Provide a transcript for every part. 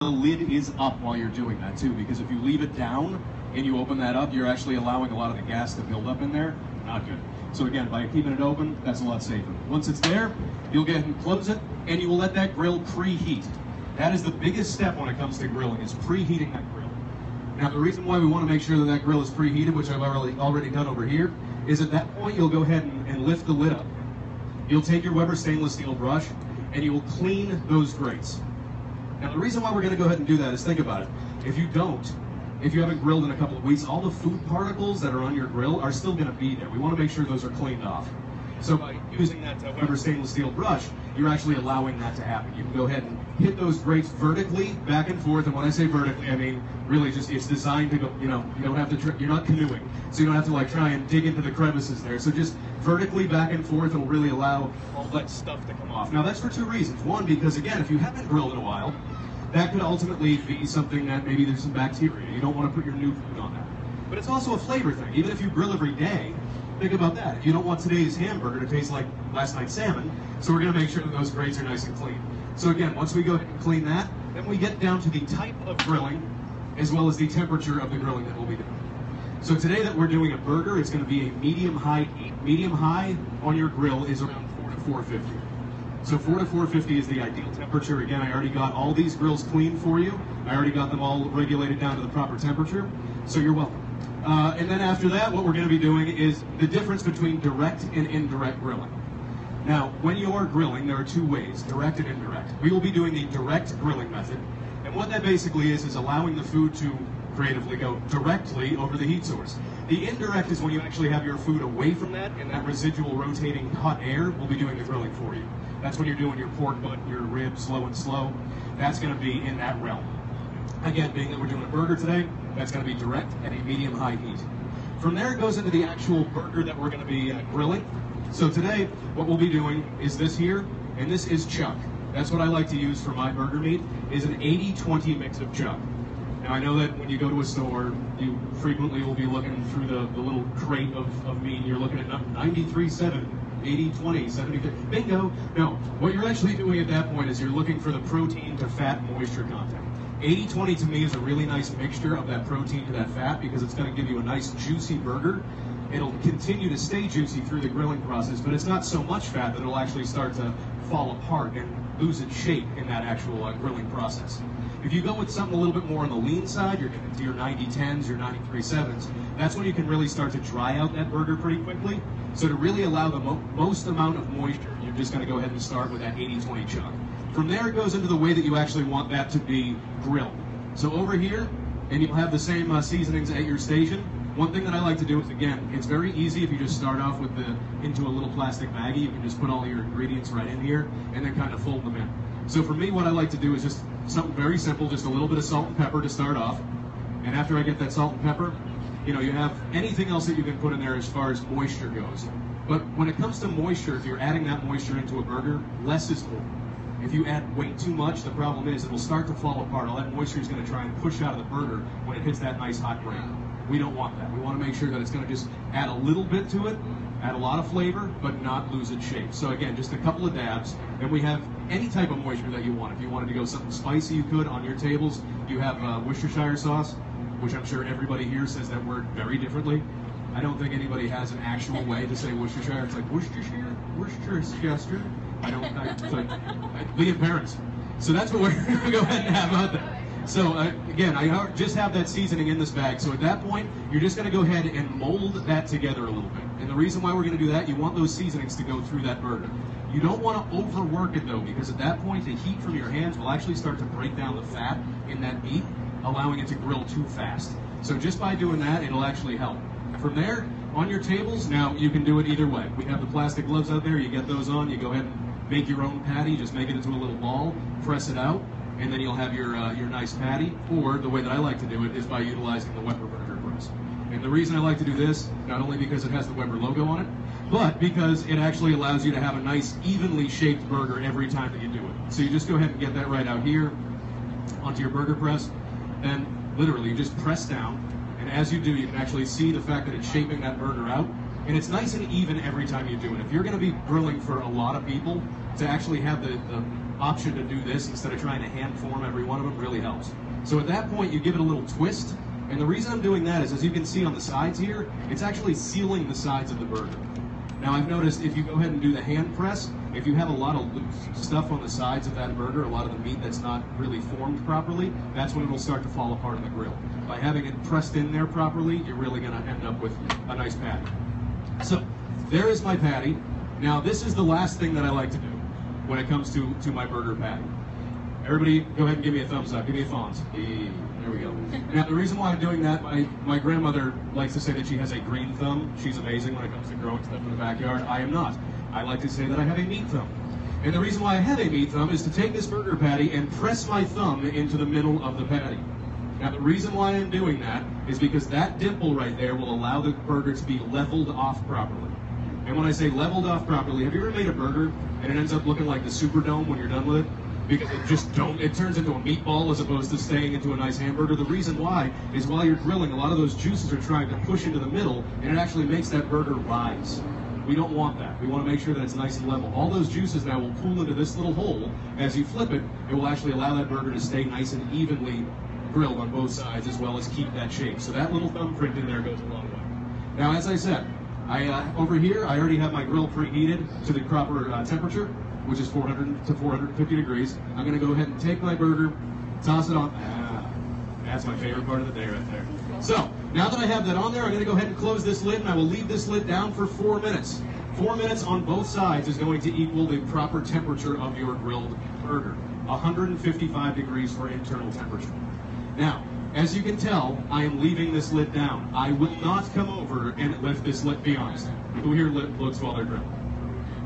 the lid is up while you're doing that too, because if you leave it down and you open that up, you're actually allowing a lot of the gas to build up in there. Not good. So again, by keeping it open, that's a lot safer. Once it's there, you'll go ahead and close it, and you will let that grill preheat. That is the biggest step when it comes to grilling, is preheating that grill. Now, the reason why we want to make sure that that grill is preheated, which I've already done over here, is at that point you'll go ahead and lift the lid up. You'll take your Weber stainless steel brush, and you will clean those grates. Now, the reason why we're going to go ahead and do that is, think about it. If you haven't grilled in a couple of weeks, all the food particles that are on your grill are still going to be there. We want to make sure those are cleaned off. So by using that Weber stainless steel brush, you're actually allowing that to happen. You can go ahead and hit those grates vertically, back and forth. And when I say vertically, I mean really just, it's designed to go, you don't have to, you're not canoeing. So you don't have to like try and dig into the crevices there. So just vertically back and forth will really allow all that stuff to come off. Now that's for two reasons. One, because again, if you haven't grilled in a while, that could ultimately be something that maybe there's some bacteria. You don't want to put your new food on that. But it's also a flavor thing. Even if you grill every day, think about that. You don't want today's hamburger to taste like last night's salmon, so we're going to make sure that those grates are nice and clean. So again, once we go ahead and clean that, then we get down to the type of grilling, as well as the temperature of the grilling that we'll be doing. So today that we're doing a burger, it's going to be a medium-high heat. Medium-high on your grill is around 4 to 450. So 4 to 450 is the ideal temperature. Again, I already got all these grills cleaned for you. I already got them all regulated down to the proper temperature, so you're welcome. And then after that, what we're going to be doing is the difference between direct and indirect grilling. Now, when you are grilling, there are two ways, direct and indirect. We will be doing the direct grilling method, and what that basically is allowing the food to creatively go directly over the heat source. The indirect is when you actually have your food away from that, and that residual rotating hot air will be doing the grilling for you. That's when you're doing your pork butt, your ribs, low and slow. That's going to be in that realm. Again, being that we're doing a burger today, that's going to be direct at a medium-high heat. From there, it goes into the actual burger that we're going to be grilling. So today, what we'll be doing is this here, and this is chuck. That's what I like to use for my burger meat, is an 80-20 mix of chuck. Now, I know that when you go to a store, you frequently will be looking through the little crate of meat, and you're looking at 93-7, 80-20, 70, bingo. No, what you're actually doing at that point is you're looking for the protein to fat moisture content. 80-20 to me is a really nice mixture of that protein to that fat, because it's going to give you a nice juicy burger. It'll continue to stay juicy through the grilling process, but it's not so much fat that it'll actually start to fall apart and lose its shape in that actual grilling process. If you go with something a little bit more on the lean side, you're getting to your 90-10s, your 93-7s, that's when you can really start to dry out that burger pretty quickly. So to really allow the most amount of moisture, you're just going to go ahead and start with that 80-20 chuck. From there, it goes into the way that you actually want that to be grilled. So over here, and you'll have the same seasonings at your station. One thing that I like to do is, again, it's very easy if you just start off with into a little plastic baggie. You can just put all your ingredients right in here and then kind of fold them in. So for me, what I like to do is just something very simple, just a little bit of salt and pepper to start off. And after I get that salt and pepper, you have anything else that you can put in there as far as moisture goes. But when it comes to moisture, if you're adding that moisture into a burger, less is more. If you add way too much, the problem is it will start to fall apart. All that moisture is going to try and push out of the burger when it hits that nice hot grate. We don't want that. We want to make sure that it's going to just add a little bit to it, add a lot of flavor, but not lose its shape. So again, just a couple of dabs, and we have any type of moisture that you want. If you wanted to go something spicy, you could. On your tables, you have Worcestershire sauce, which I'm sure everybody here says that word very differently. I don't think anybody has an actual way to say Worcestershire. It's like Worcestershire, Worcestershire. It's like Liam Parents. So that's what we're going to go ahead and have out there. So again, I just have that seasoning in this bag. So at that point, you're just going to go ahead and mold that together a little bit. And the reason why we're going to do that, you want those seasonings to go through that burger. You don't want to overwork it though, because at that point, the heat from your hands will actually start to break down the fat in that meat, allowing it to grill too fast. So just by doing that, it'll actually help. From there, on your tables, now you can do it either way. We have the plastic gloves out there. You get those on. You go ahead and make your own patty. Just make it into a little ball, press it out, and then you'll have your nice patty. Or the way that I like to do it is by utilizing the Weber burger press. And the reason I like to do this, not only because it has the Weber logo on it, but because it actually allows you to have a nice, evenly shaped burger every time that you do it. So you just go ahead and get that right out here onto your burger press, and literally you just press down, and as you do, you can actually see the fact that it's shaping that burger out, and it's nice and even every time you do it. If you're going to be grilling for a lot of people, to actually have the option to do this instead of trying to hand form every one of them really helps. So at that point, you give it a little twist. And the reason I'm doing that is, as you can see on the sides here, it's actually sealing the sides of the burger. Now I've noticed if you go ahead and do the hand press, if you have a lot of loose stuff on the sides of that burger, a lot of the meat that's not really formed properly, that's when it'll start to fall apart on the grill. By having it pressed in there properly, you're really going to end up with a nice patty. So there is my patty. Now this is the last thing that I like to do when it comes to my burger patty. Everybody go ahead and give me a thumbs up. Give me a Fonz. There we go. Now, the reason why I'm doing that, my grandmother likes to say that she has a green thumb. She's amazing when it comes to growing stuff in the backyard. I am not. I like to say that I have a meat thumb. And the reason why I have a meat thumb is to take this burger patty and press my thumb into the middle of the patty. Now, the reason why I'm doing that is because that dimple right there will allow the burger to be leveled off properly. And when I say leveled off properly, have you ever made a burger and it ends up looking like the Superdome when you're done with it? Because it turns into a meatball as opposed to staying into a nice hamburger. The reason why is while you're grilling, a lot of those juices are trying to push into the middle, and it actually makes that burger rise. We don't want that. We want to make sure that it's nice and level. All those juices now will pool into this little hole. As you flip it, it will actually allow that burger to stay nice and evenly grilled on both sides, as well as keep that shape. So that little thumbprint in there goes a long way. Now, as I said, over here, I already have my grill preheated to the proper temperature, which is 400 to 450 degrees. I'm going to go ahead and take my burger, toss it on. That's my favorite part of the day right there. So, now that I have that on there, I'm going to go ahead and close this lid, and I will leave this lid down for 4 minutes. 4 minutes on both sides is going to equal the proper temperature of your grilled burger. 155 degrees for internal temperature. Now, as you can tell, I am leaving this lid down. I will not come over and lift this lid, be honest. Who here looks while they're grilling?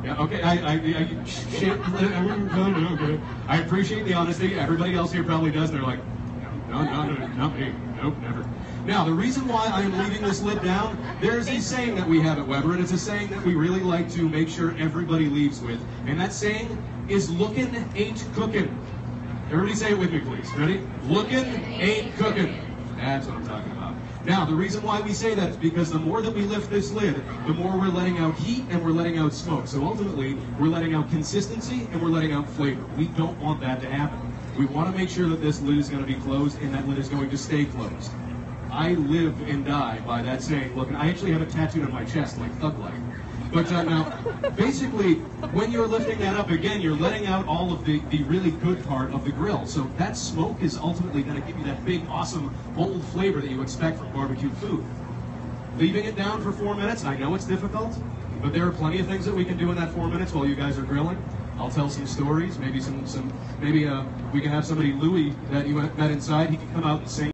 Yeah, okay, I appreciate the honesty. Everybody else here probably does. They're like, no, not me. Nope, never. Now, the reason why I am leaving this lid down, there's a saying that we have at Weber, and it's a saying that we really like to make sure everybody leaves with. And that saying is, lookin' ain't cookin'. Everybody say it with me, please. Ready? Lookin' ain't cookin'. That's what I'm talking about. Now, the reason why we say that is because the more that we lift this lid, the more we're letting out heat and we're letting out smoke. So ultimately, we're letting out consistency and we're letting out flavor. We don't want that to happen. We want to make sure that this lid is going to be closed and that lid is going to stay closed. I live and die by that saying. Look, I actually have it tattooed on my chest like Thug Life. But now, basically, when you're lifting that up again, you're letting out all of the really good part of the grill. So that smoke is ultimately going to give you that big, awesome, bold flavor that you expect from barbecue food. Leaving it down for 4 minutes, I know it's difficult, but there are plenty of things that we can do in that 4 minutes while you guys are grilling. I'll tell some stories, maybe we can have somebody, Louie, that you met inside. He can come out and sing.